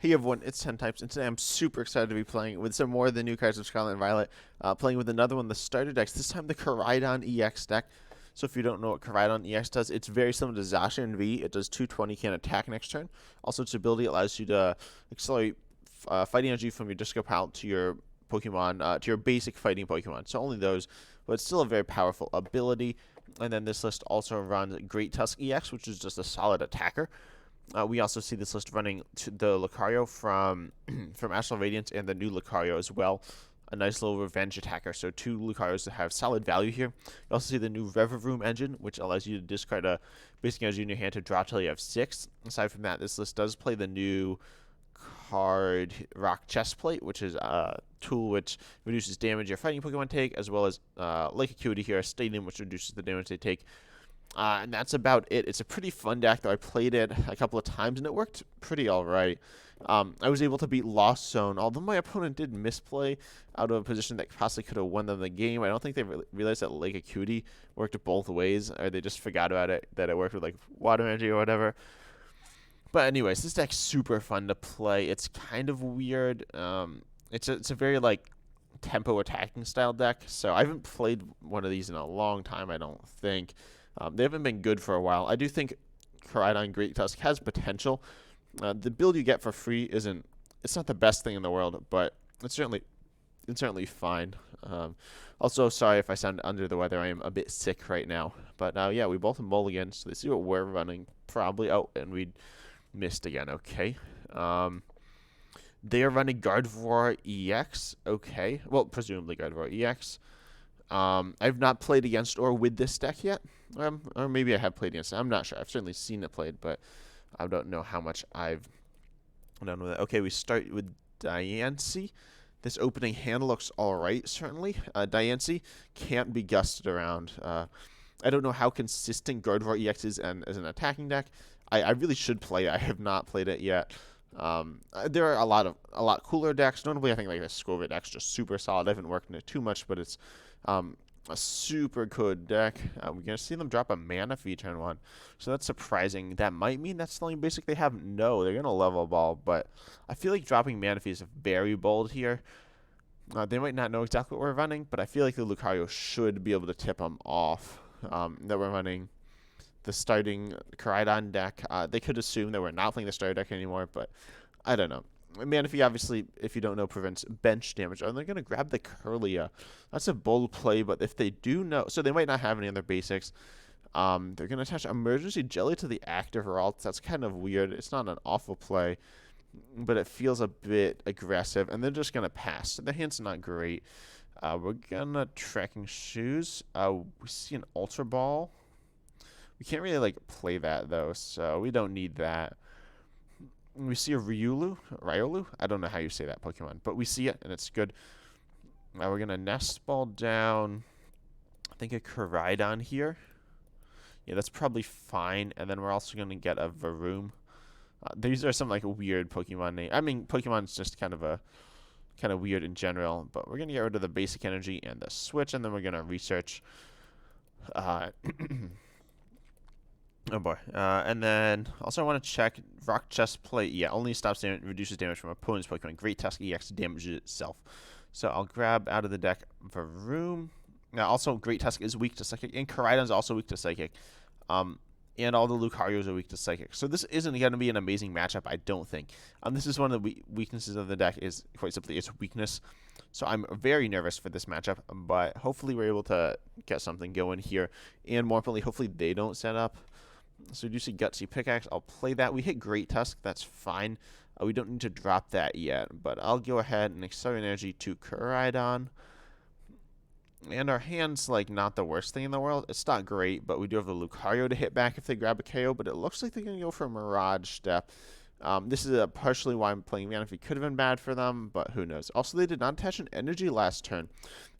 Hey everyone, it's 10 types, and today I'm super excited to be playing with some more of the new cards of Scarlet and Violet. Playing with another one, the starter decks, this time the Koraidon EX deck. So if you don't know what Koraidon EX does, it's very similar to Zacian V. It does 220, can attack next turn. Also, its ability allows you to accelerate fighting energy from your disco pile to your Pokemon, to your basic fighting Pokemon. So only those, but it's still a very powerful ability. And then this list also runs Great Tusk EX, which is just a solid attacker. We also see this list running to the Lucario from from Astral Radiance and the new Lucario as well. A nice little revenge attacker. So two Lucarios that have solid value here. You also see the new Reverum engine, which allows you to discard a basic energy in your hand to draw till you have 6. Aside from that, this list does play the new card Rock Chestplate, which is a tool which reduces damage your fighting Pokemon take, as well as Lake Acuity here, a Stadium, which reduces the damage they take. And that's about it. It's a pretty fun deck, though. I played it a couple of times, and it worked pretty all right. I was able to beat Lost Zone, although my opponent did misplay out of a position that possibly could have won them the game. I don't think they realized that Lake Acuity worked both ways, or they just forgot about it, that it worked with, like, Water Energy or whatever. But anyways, this deck's super fun to play. It's kind of weird. It's a very, like, tempo attacking style deck, so I haven't played one of these in a long time, I don't think. They haven't been good for a while. I do think Koraidon Great Tusk has potential. The build you get for free it's not the best thing in the world, but it's certainly fine. Also, sorry if I sound under the weather. I am a bit sick right now. But yeah, we both mulligans, so they see what we're running. Probably. Oh, and we missed again. Okay. They are running Gardevoir EX. Okay. Well, presumably Gardevoir EX. I've not played against or with this deck yet. Or maybe I have played against it. I'm not sure. I've certainly seen it played, but I don't know how much I've done with it. Okay, we start with Diancie. This opening hand looks alright, certainly. Diancie can't be gusted around. I don't know how consistent Gardevoir EX is as an attacking deck. I really should play it. I have not played it yet. There are a lot cooler decks. Notably, I think like the Scorvet deck's just super solid. I haven't worked in it too much, but it's a super good deck. We're going to see them drop a mana fee turn 1. So that's surprising. That might mean that's the only basic they have. No, they're going to level ball. But I feel like dropping mana fee is very bold here. They might not know exactly what we're running, but I feel like the Lucario should be able to tip them off that we're running the starting Koraidon deck. They could assume that we're not playing the starter deck anymore, but I don't know. Manaphy, obviously, if you don't know, prevents bench damage. Oh, they're going to grab the Curlia. That's a bold play, but if they do know... So they might not have any other basics. They're going to attach Emergency Jelly to the active Ralt. That's kind of weird. It's not an awful play, but it feels a bit aggressive, and they're just going to pass. So the hand's not great. We're going to Trekking Shoes. We see an Ultra Ball. We can't really, like, play that, though, so we don't need that. We see a Riolu? I don't know how you say that Pokemon, but we see it, and it's good. Now we're going to Nest Ball down, I think a Koraidon here. Yeah, that's probably fine, and then we're also going to get a Varoom. These are some, like, weird Pokemon names. I mean, Pokemon's just kind of weird in general, but we're going to get rid of the basic energy and the switch, and then we're going to research. Oh boy. And then also I want to check Rock Chest Plate. Yeah, only stops damage, reduces damage from opponent's Pokemon. Great Tusk EX damages itself. So I'll grab out of the deck Varoom. Now also Great Tusk is weak to Psychic, and Koraidon's also weak to Psychic. And all the Lucarios are weak to Psychic. So this isn't going to be an amazing matchup, I don't think. This is one of the weaknesses of the deck is quite simply its weakness. So I'm very nervous for this matchup, but hopefully we're able to get something going here. And more importantly, hopefully they don't set up. So we do see Gutsy Pickaxe. I'll play that. We hit Great Tusk. That's fine. We don't need to drop that yet. But I'll go ahead and Accelerate Energy to Koraidon. And our hand's, like, not the worst thing in the world. It's not great, but we do have the Lucario to hit back if they grab a KO. But it looks like they're going to go for a Mirage Step. This is partially why I'm playing Manaphy. Could have been bad for them, but who knows. Also, they did not attach an energy last turn.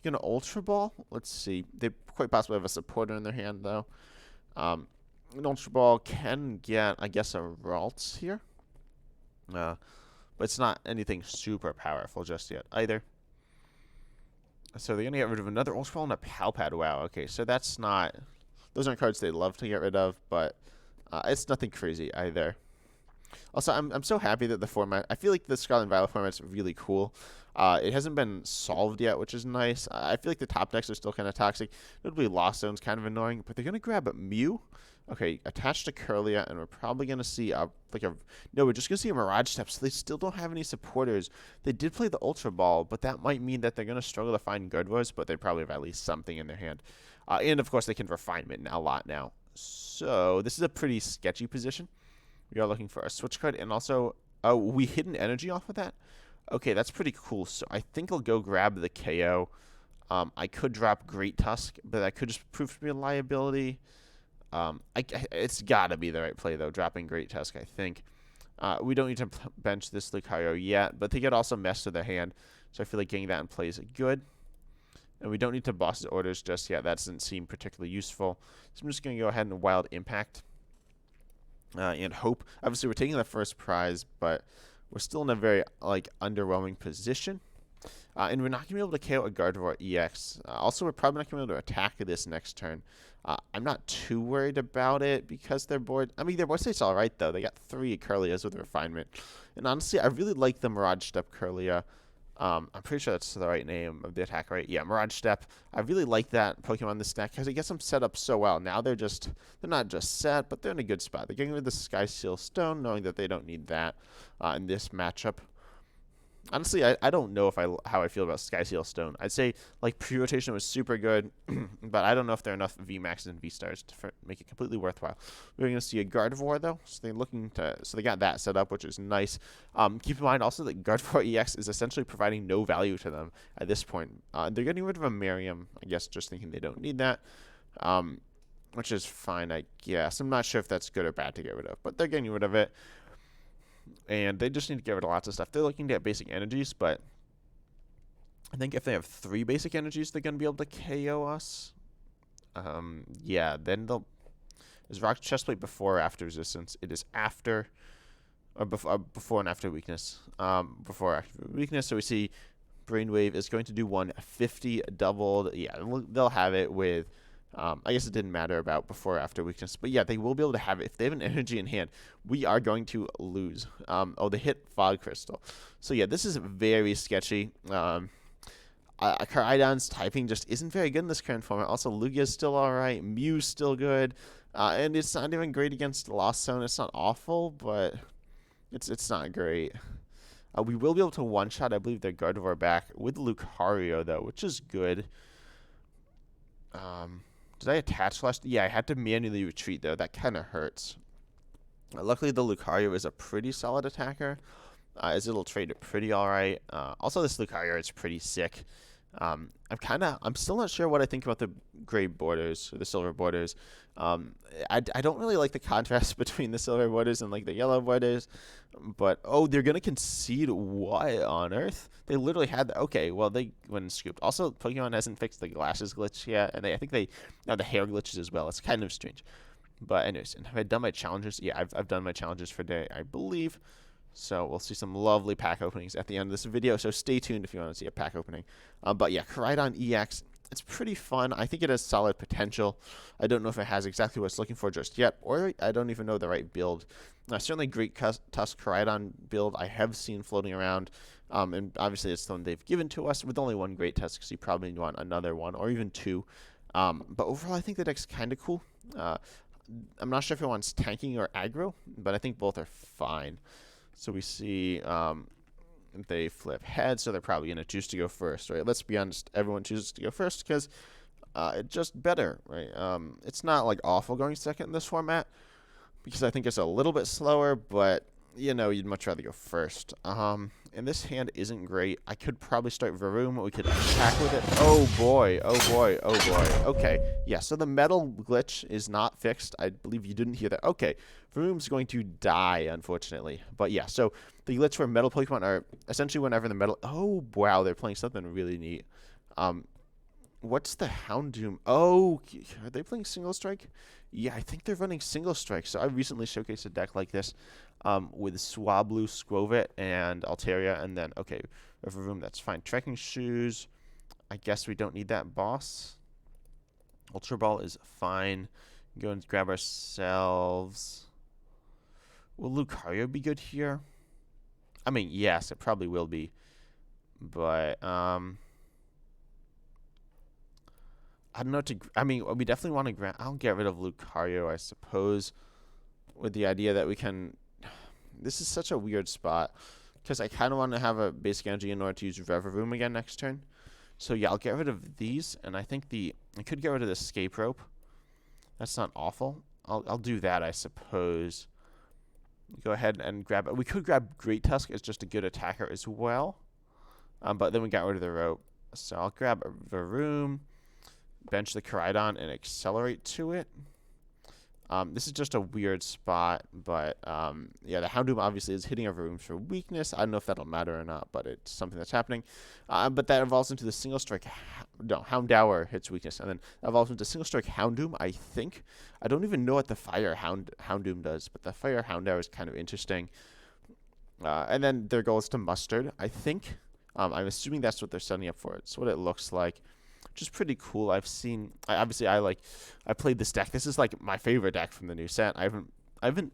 Going to Ultra Ball. Let's see. They quite possibly have a supporter in their hand, though. An Ultra Ball can get, I guess, a Ralts here. But it's not anything super powerful just yet either. So they're going to get rid of another Ultra Ball and a Palpad. Wow, okay, so that's not... Those aren't cards they love to get rid of, but it's nothing crazy either. Also, I'm so happy that the format. I feel like the Scarlet and Violet format's really cool. It hasn't been solved yet, which is nice. I feel like the top decks are still kind of toxic. Notably, Lost Zone's kind of annoying, but they're gonna grab Mew. Okay, attached to Curlia, and we're probably gonna see no, we're just gonna see a Mirage Step. So they still don't have any supporters. They did play the Ultra Ball, but that might mean that they're gonna struggle to find Gardevoirs, but they probably have at least something in their hand. And of course, they can Refinement a lot now. So this is a pretty sketchy position. We are looking for a switch card, and also, oh, we hid an energy off of that? Okay, that's pretty cool. So I think I'll go grab the KO. I could drop Great Tusk, but that could just prove to be a liability. It's got to be the right play, though, dropping Great Tusk, I think. We don't need to bench this Lucario yet, but they could also mess with their hand, so I feel like getting that in play is good. And we don't need to boss his orders just yet. That doesn't seem particularly useful. So I'm just going to go ahead and Wild Impact. And hope. Obviously, we're taking the first prize, but we're still in a very underwhelming position. And we're not going to be able to KO a Gardevoir EX. Also, we're probably not going to be able to attack this next turn. I'm not too worried about it because their board. I mean, their board state's all right though. They got 3 Curlias with Refinement, and honestly, I really like the Mirage Step Curlia. I'm pretty sure that's the right name of the attack, right? Yeah, Mirage Step. I really like that Pokemon in this deck because it gets them set up so well. Now they're not just set, but they're in a good spot. They're getting rid of the Sky Seal Stone, knowing that they don't need that in this matchup. Honestly, I don't know how I feel about Sky Seal Stone. I'd say pre-rotation was super good, but I don't know if there are enough VMAXs and V-Stars to make it completely worthwhile. We're going to see a Gardevoir though, so they got that set up, which is nice. Keep in mind also that Gardevoir EX is essentially providing no value to them at this point. They're getting rid of a Miriam, I guess, just thinking they don't need that, which is fine, I guess. I'm not sure if that's good or bad to get rid of, but they're getting rid of it. And they just need to get rid of lots of stuff. They're looking to get basic energies, but I think if they have 3 basic energies, they're going to be able to KO us. Yeah, then they'll... Is Rock Chestplate before or after resistance? It is after, or before and after weakness. Before after weakness, so we see Brainwave is going to do 150 doubled. Yeah, they'll have it with... I guess it didn't matter about before or after weakness. But yeah, they will be able to have it. If they have an energy in hand, we are going to lose. Oh, they hit Fog Crystal. So yeah, this is very sketchy. Koraidon's typing just isn't very good in this current format. Also, Lugia's still alright. Mew's still good. And it's not even great against Lost Zone. It's not awful, but it's not great. We will be able to one-shot, I believe, their Gardevoir back with Lucario, though, which is good. Did I attach last? Yeah, I had to manually retreat, though. That kind of hurts. Luckily, the Lucario is a pretty solid attacker, as it'll trade it pretty alright. Also, this Lucario is pretty sick. I'm still not sure what I think about the gray borders, or the silver borders. I don't really like the contrast between the silver borders and the yellow borders. But, oh, they're going to concede what on earth? They literally had that. Okay, well, they went and scooped. Also, Pokemon hasn't fixed the glasses glitch yet, and I think they now the hair glitches as well. It's kind of strange. But anyways, and have I done my challenges? Yeah, I've done my challenges for today, I believe. So we'll see some lovely pack openings at the end of this video. So stay tuned if you want to see a pack opening. But yeah, Koraidon EX, it's pretty fun. I think it has solid potential. I don't know if it has exactly what it's looking for just yet, or I don't even know the right build. Certainly Great Tusk Koraidon build I have seen floating around. And obviously it's the one they've given to us with only 1 Great Tusk, so you probably want another one or even 2. But overall, I think the deck's kind of cool. I'm not sure if it wants tanking or aggro, but I think both are fine. So we see they flip heads, so they're probably going to choose to go first, right? Let's be honest, everyone chooses to go first because it's just better, right? It's not awful going second in this format because I think it's a little bit slower, but you'd much rather go first. And this hand isn't great. I could probably start Varoom. We could attack with it. Oh boy, oh boy, oh boy. Okay, yeah, so the metal glitch is not fixed. I believe you didn't hear that. Okay, Varoom's going to die, unfortunately. But yeah, so the glitch for metal Pokemon are essentially whenever the metal... Oh, wow, they're playing something really neat. What's the Houndoom? Oh, are they playing Single Strike? Yeah, I think they're running Single Strike. So I recently showcased a deck like this with Swablu, Skwovet, and Altaria. And then, okay, Varoom, that's fine. Trekking Shoes. I guess we don't need that boss. Ultra Ball is fine. Go and grab ourselves... Will Lucario be good here? I mean, yes, it probably will be. But, I don't know I mean, we definitely want to I'll get rid of Lucario, I suppose, with the idea that we can. This is such a weird spot because I kind of want to have a basic energy in order to use Reverum again next turn. So yeah, I'll get rid of these, and I think I could get rid of the escape rope. That's not awful. I'll do that, I suppose. Go ahead and grab it. We could grab Great Tusk as just a good attacker as well, but then we got rid of the rope. So I'll grab a Varoom, bench the Koraidon, and accelerate to it. This is just a weird spot, but yeah, the Houndoom obviously is hitting our rooms for weakness. I don't know if that'll matter or not, but it's something that's happening. But that evolves into the single strike. No, Houndour hits weakness, and then that evolves into single strike Houndoom. I think I don't even know what the Fire Houndoom does, but the Fire Houndour is kind of interesting. And then their goal is to Mustard. I think. I'm assuming that's what they're setting up for. It's what it looks like. Which is pretty cool. I played this deck. This is like my favorite deck from the new set. I haven't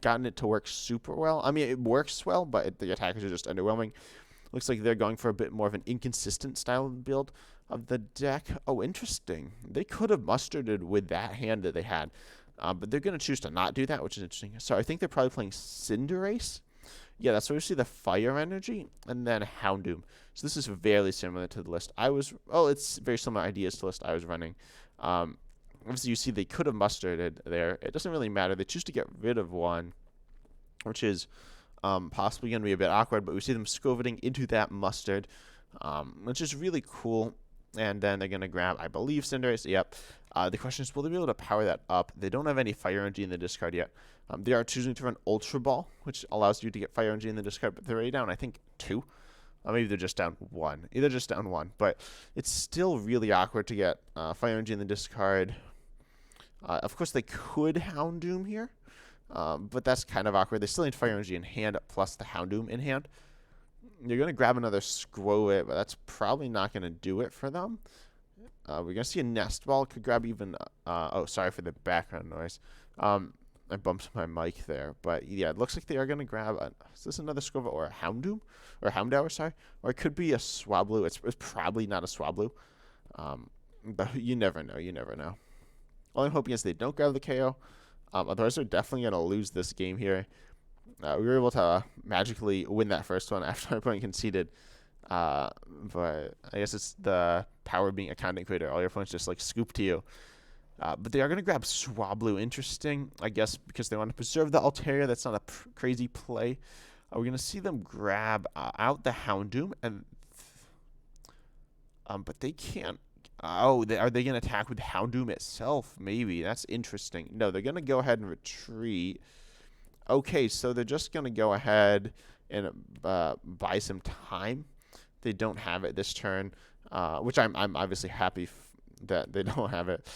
gotten it to work super well. I mean, it works well, but the attackers are just underwhelming. Looks like they're going for a bit more of an inconsistent style of build of the deck. Oh, interesting. They could have mustarded with that hand that they had, but they're going to choose to not do that, which is interesting. So I think they're probably playing Cinderace. Yeah, that's where we see the Fire Energy, and then Houndoom. So this is very similar to the list it's very similar ideas to the list I was running. Obviously, you see they could have mustarded there. It doesn't really matter. They choose to get rid of one, which is possibly going to be a bit awkward, but we see them scoveting into that mustard, which is really cool. And then they're going to grab, I believe, Cinderace. Yep. The question is, will they be able to power that up? They don't have any Fire Energy in the discard yet. They are choosing to run Ultra Ball, which allows you to get Fire Energy in the discard, but they're already down, I think, 2. Maybe they're just down 1. Either just down 1. But it's still really awkward to get Fire Energy in the discard. Of course, they could Houndoom here, but that's kind of awkward. They still need Fire Energy in hand plus the Houndoom in hand. You're going to grab another Squirtle, but that's probably not going to do it for them. We're going to see a Nest Ball. Could grab even... oh, sorry for the background noise. I bumped my mic there. But, yeah, it looks like they are going to grab... is this another Squirtle or a Houndoom? Or a Houndour, sorry. Or it could be a Swablu. It's probably not a Swablu. But you never know. You never know. All I'm hoping is they don't grab the KO. Otherwise, they're definitely going to lose this game here. We were able to magically win that first one after our opponent conceded. But I guess it's the power of being a content creator. All your opponents just like scoop to you. But they are going to grab Swablu. Interesting, I guess, because they want to preserve the Altaria. That's not a crazy play. We're going to see them grab out the Houndoom. But they can't. Oh, are they going to attack with Houndoom itself? Maybe. That's interesting. No, they're going to go ahead and retreat. Okay, so they're just going to go ahead and buy some time. They don't have it this turn, which I'm obviously happy that they don't have it.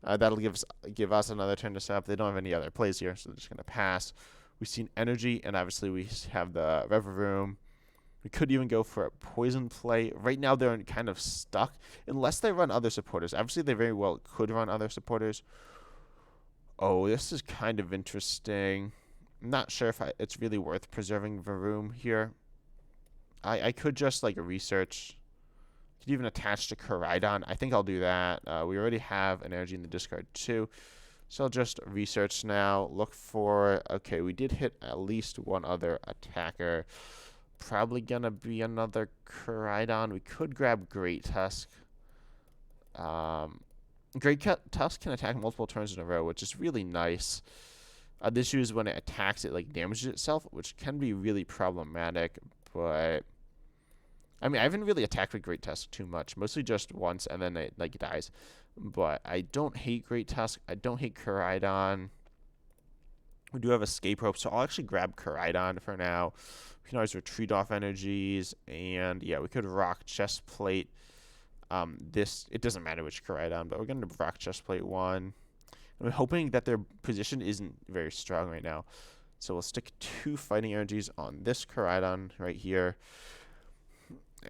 That'll give us another turn to set up. They don't have any other plays here, so they're just going to pass. We've seen Energy, and obviously we have the Reverum. We could even go for a Poison play. Right now they're kind of stuck, unless they run other supporters. Obviously they very well could run other supporters. Oh, this is kind of interesting. I'm not sure if it's really worth preserving Varoom here. I could just like research. Could even attach to Koraidon. I think I'll do that. We already have an energy in the discard too. So I'll just research now. Look for... Okay, we did hit at least one other attacker. Probably going to be another Koraidon. We could grab Great Tusk. Great Tusk can attack multiple turns in a row, which is really nice. The issue is when it attacks, it like damages itself, which can be really problematic. But I mean, I haven't really attacked with Great Tusk too much, mostly just once, and then it like dies. But I don't hate Great Tusk. I don't hate Koraidon. We do have Escape Rope, so I'll actually grab Koraidon for now. We can always retreat off energies, and yeah, we could rock Chest Plate. It doesn't matter which Koraidon, but we're going to rock Chest Plate 1. I'm hoping that their position isn't very strong right now. So we'll stick 2 Fighting Energies on this Koraidon right here.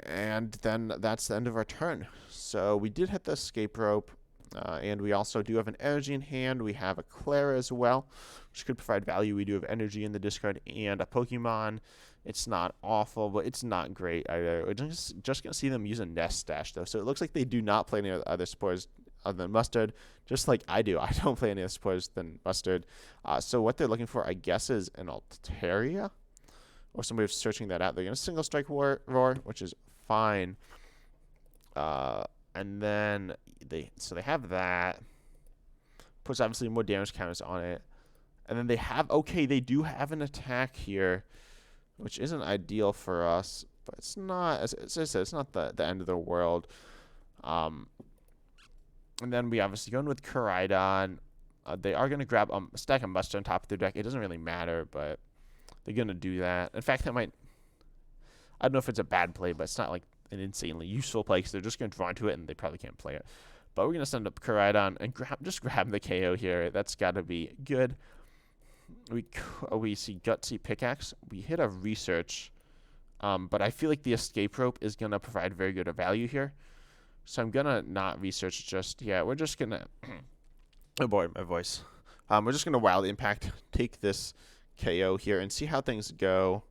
And then that's the end of our turn. So we did hit the Escape Rope. And we also do have an energy in hand. We have a Clara as well, which could provide value. We do have energy in the discard and a Pokemon. It's not awful, but it's not great either. We're just going to see them use a Nest Stash, though. So it looks like they do not play any other spores other than Mustard, just like I do. I don't play any other spores than Mustard. So what they're looking for, I guess, is an Altaria, or somebody who's searching that out. They're going to Single Strike Roar, which is fine. And then they have that. Puts obviously more damage counters on it. And then they do have an attack here, which isn't ideal for us, but it's not, as I said, it's not the end of the world. And then we obviously go in with Koraidon. They are going to grab a stack of Mustard on top of their deck. It doesn't really matter, but they're going to do that. In fact, I don't know if it's a bad play, but it's not like an insanely useful play because they're just going to draw into it and they probably can't play it. But we're going to send up Koraidon and grab the KO here. That's got to be good. We see Gutsy Pickaxe. We hit a Research, but I feel like the Escape Rope is going to provide very good value here. So I'm going to not Research just yet. We're just going to... oh boy, my voice. We're just going to Wild Impact, take this KO here, and see how things go.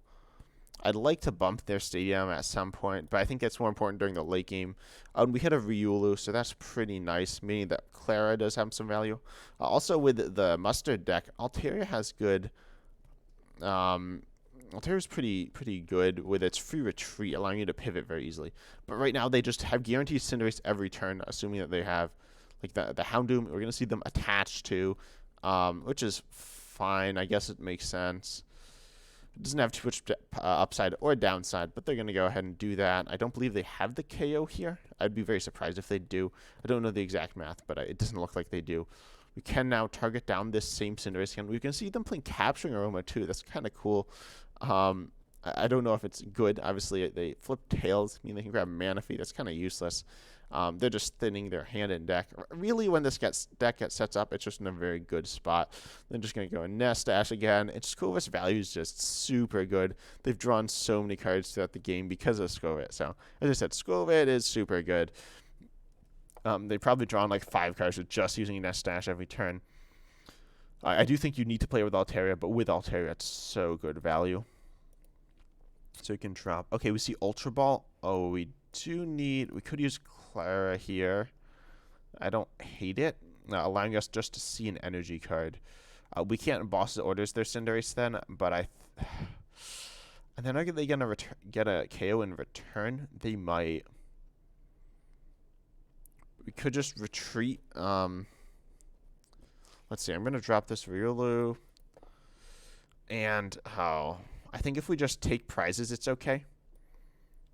I'd like to bump their stadium at some point, but I think that's more important during the late game. We hit a Riolu, so that's pretty nice, meaning that Clara does have some value. Also, with the Mustard deck, Altaria has good... Altaria's pretty good with its free retreat, allowing you to pivot very easily. But right now, they just have guaranteed Cinderace every turn, assuming that they have like the Houndoom. We're going to see them attached to, which is fine. I guess it makes sense. It doesn't have too much upside or downside, but they're going to go ahead and do that. I don't believe they have the KO here. I'd be very surprised if they do. I don't know the exact math, but it doesn't look like they do. We can now target down this same Cinderace, and we can see them playing Capturing Aroma too. That's kind of cool. I don't know if it's good. Obviously, they flip tails, meaning they can grab Manaphy. That's kind of useless. They're just thinning their hand and deck. Really, when this deck gets sets up, it's just in a very good spot. They're just going to go in Nest Dash again. It's Scovet's value is just super good. They've drawn so many cards throughout the game because of Scovet. So, as I said, Scovet is super good. They've probably drawn like 5 cards with just using Nest Dash every turn. I do think you need to play with Altaria, but with Altaria, it's so good value. So you can drop. Okay, we see Ultra Ball. Oh, we could use Clara here. I don't hate it, allowing us just to see an energy card. We can't Boss's Orders their Cinderace then, but and then are they going to get a KO in return? They might. We could just retreat. Let's see. I'm going to drop this Riolu. And I think if we just take prizes, it's okay.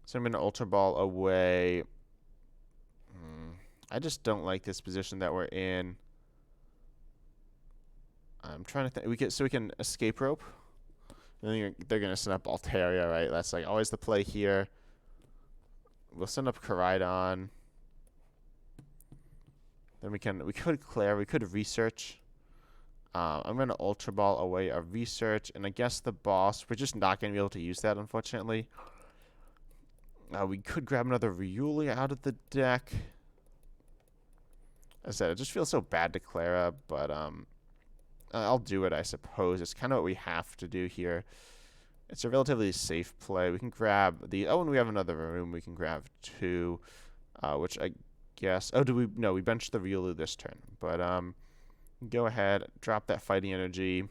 So I'm going to Ultra Ball away. I just don't like this position that we're in. I'm trying to think. We can Escape Rope. And then they're going to send up Altaria, right? That's like always the play here. We'll send up Koraidon. Then we could Clara. We could Research. I'm going to Ultra Ball away a Research. And I guess the boss, we're just not going to be able to use that, unfortunately. We could grab another Riolu out of the deck. As I said, it just feels so bad to Clara, but I'll do it, I suppose. It's kind of what we have to do here. It's a relatively safe play. We can grab and we have another room. We can grab 2, which I guess... Oh, No, we benched the Riolu this turn. But go ahead, drop that Fighting Energy.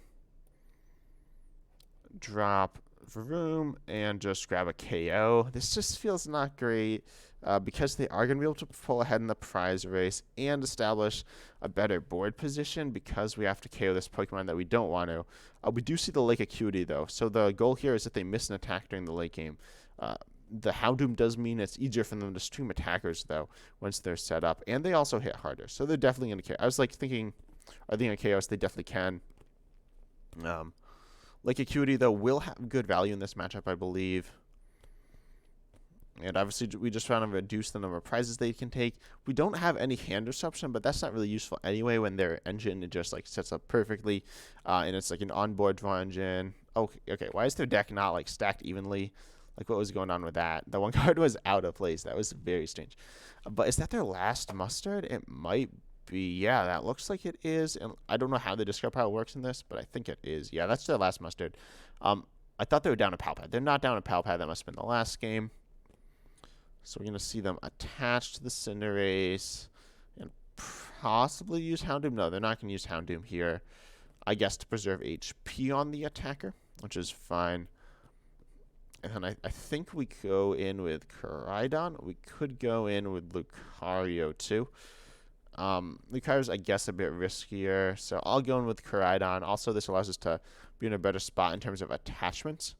Drop Vroom and just grab a KO. This just feels not great because they are going to be able to pull ahead in the prize race and establish a better board position because we have to KO this Pokemon that we don't want to. We do see the Lake Acuity, though. So the goal here is that they miss an attack during the late game. The Houndoom does mean it's easier for them to stream attackers, though, once they're set up. And they also hit harder. So they're definitely going to KO. I was thinking, are they going to KO us? They definitely can. Lake Acuity, though, will have good value in this matchup, I believe. And obviously, we just want to reduce the number of prizes they can take. We don't have any hand disruption, but that's not really useful anyway when their engine just sets up perfectly. And it's like an onboard draw engine. Okay. Why is their deck not stacked evenly? What was going on with that? The one card was out of place. That was very strange. But is that their last Mustard? It might be. Yeah, that looks like it is. And I don't know how they describe how it works in this, but I think it is. Yeah, that's their last mustard. I thought they were down a Palpad. They're not down a Palpad. That must have been the last game. So we're going to see them attached to the Cinderace and possibly use Houndoom. No, they're not going to use Houndoom here. I guess to preserve HP on the attacker, which is fine. And then I think we go in with Koraidon. We could go in with Lucario too. Lucario's, I guess, a bit riskier, so I'll go in with Koraidon. Also, this allows us to be in a better spot in terms of attachments.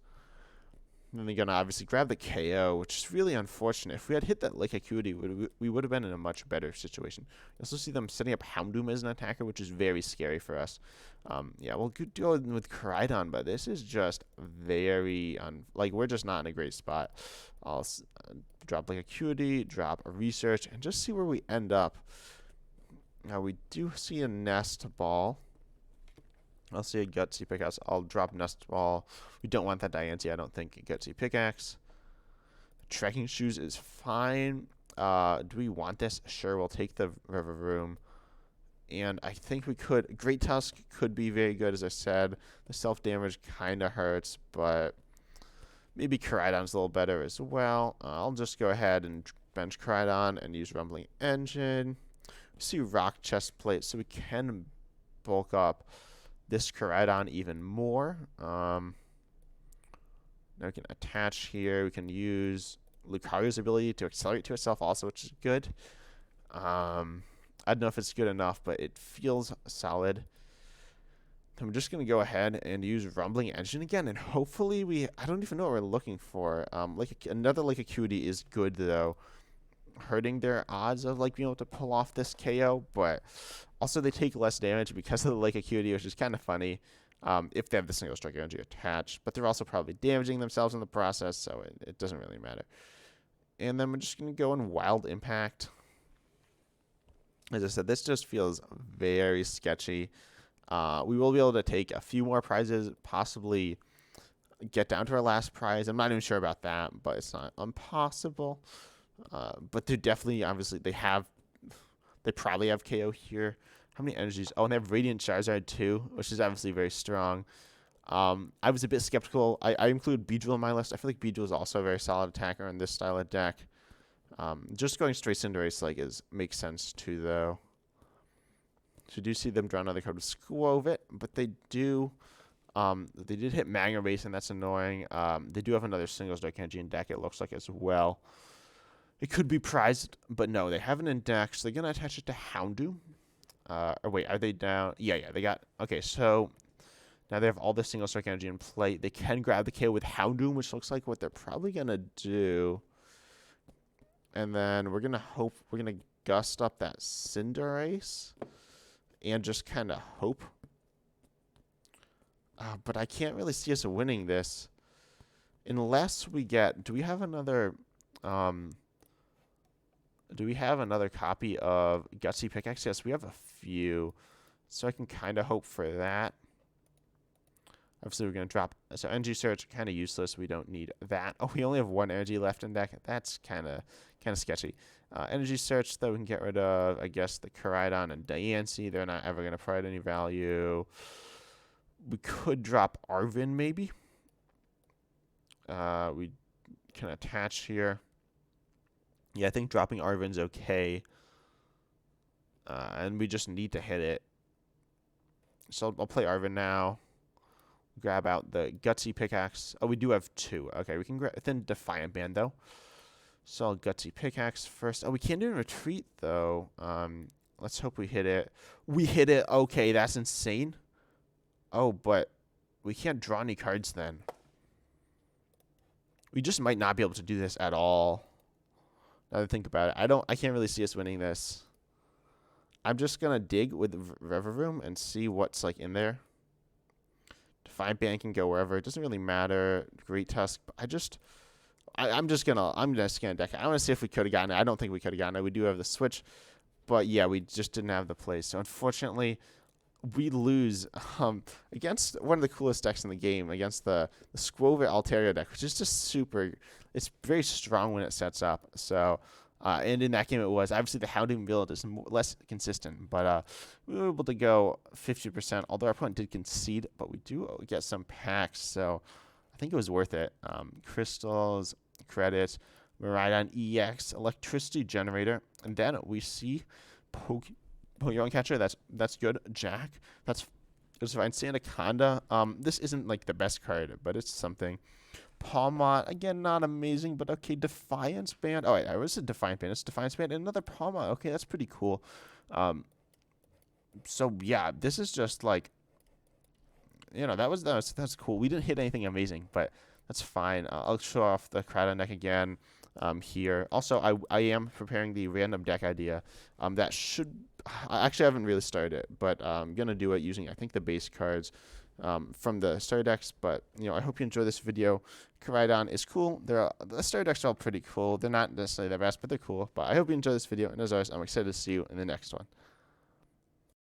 And then they're going to obviously grab the KO, which is really unfortunate. If we had hit that Lake Acuity, we would have been in a much better situation. You also see them setting up Houndoom as an attacker, which is very scary for us. Yeah, we'll go with Koraidon, but this is just very, we're just not in a great spot. I'll drop Lake Acuity, drop a Research, and just see where we end up. Now, we do see a Nest Ball. I'll see a Gutsy Pickaxe. I'll drop Nest Ball. We don't want that Diancie, I don't think. Gutsy Pickaxe. Trekking Shoes is fine. Do we want this? Sure, we'll take the River Room. And I think we could. Great Tusk could be very good, as I said. The self-damage kind of hurts, but maybe Koraidon's a little better as well. I'll just go ahead and bench Koraidon and use Rumbling Engine. We see Rock Chest Plate, so we can bulk up this Koraidon even more. Now we can attach here. We can use Lucario's ability to accelerate to itself also, which is good. I don't know if it's good enough, but it feels solid. I'm just going to go ahead and use Rumbling Engine again, and hopefully I don't even know what we're looking for. Another Lake Acuity is good, though, hurting their odds of being able to pull off this KO, but also they take less damage because of the Lake Acuity, which is kind of funny if they have the single strike energy attached, but they're also probably damaging themselves in the process, so it doesn't really matter. And then we're just going to go in Wild Impact. As I said, this just feels very sketchy. We will be able to take a few more prizes, possibly get down to our last prize. I'm not even sure about that, but it's not impossible. But they're definitely, obviously, they probably have KO here. How many energies? Oh, and they have Radiant Charizard too, which is obviously very strong. I was a bit skeptical. I include Beedrill in my list. I feel like Beedrill is also a very solid attacker in this style of deck. Just going straight Cinderace makes sense too, though. So you do see them draw another card with Squovit, but they did hit Magma Base, and that's annoying. They do have another single strike energy in deck, it looks like, as well. It could be prized, but no, they have it in deck, so they're going to attach it to Houndoom. Or wait, are they down? Yeah, they got... Okay, so now they have all the single strike energy in play. They can grab the KO with Houndoom, which looks like what they're probably going to do. And then we're going to gust up that Cinderace and just kind of hope. But I can't really see us winning this unless we get... Do we have another copy of Gutsy Pickaxe? Yes, we have a few. So I can kind of hope for that. Obviously, we're going to drop... So Energy Search, kind of useless. We don't need that. Oh, we only have one energy left in deck. That's kind of sketchy. Energy Search, though, we can get rid of, I guess, the Koraidon and Diancie. They're not ever going to provide any value. We could drop Arvin, maybe. We can attach here. Yeah, I think dropping Arvin's okay. And we just need to hit it. So I'll play Arvin now. Grab out the Gutsy Pickaxe. Oh, we do have two. Okay, we can grab then Defiant Band, though. So I'll Gutsy Pickaxe first. Oh, we can't do a retreat, though. Let's hope we hit it. We hit it. Okay, that's insane. Oh, but we can't draw any cards then. We just might not be able to do this at all. Now that I think about it, I can't really see us winning this. I'm just gonna dig with River Room and see what's in there. Defiant Band can go wherever. It doesn't really matter. Great Tusk. I'm just gonna scan deck. I want to see if we could have gotten it. I don't think we could have gotten it. We do have the switch, but yeah, we just didn't have the play. So unfortunately, we lose against one of the coolest decks in the game, against the Squovit Altaria deck, which is just super. It's very strong when it sets up. So And in that game it was. Obviously the Houndoom build is less consistent, but we were able to go 50%, although our opponent did concede, but we do get some packs, so I think it was worth it. Crystals, credits, Koraidon EX, electricity generator, and then we see Pokemon catcher. That's good. Jack, that's fine. Sandaconda. This isn't like the best card, but it's something. Palmot, again, not amazing, but okay. Defiance Band. Oh, wait, I was a Defiance Band. It's Defiance Band and another Palmot. Okay, that's pretty cool. So yeah, this is just like, that's cool. We didn't hit anything amazing, but that's fine. I'll show off the Koraidon deck again here. Also, I am preparing the random deck idea. That should. I actually haven't really started it, but I'm gonna do it using, I think, the base cards from the starter decks. But I hope you enjoy this video. Koraidon is cool. The starter decks are all pretty cool. They're not necessarily the best, but they're cool. But I hope you enjoy this video. And as always, I'm excited to see you in the next one.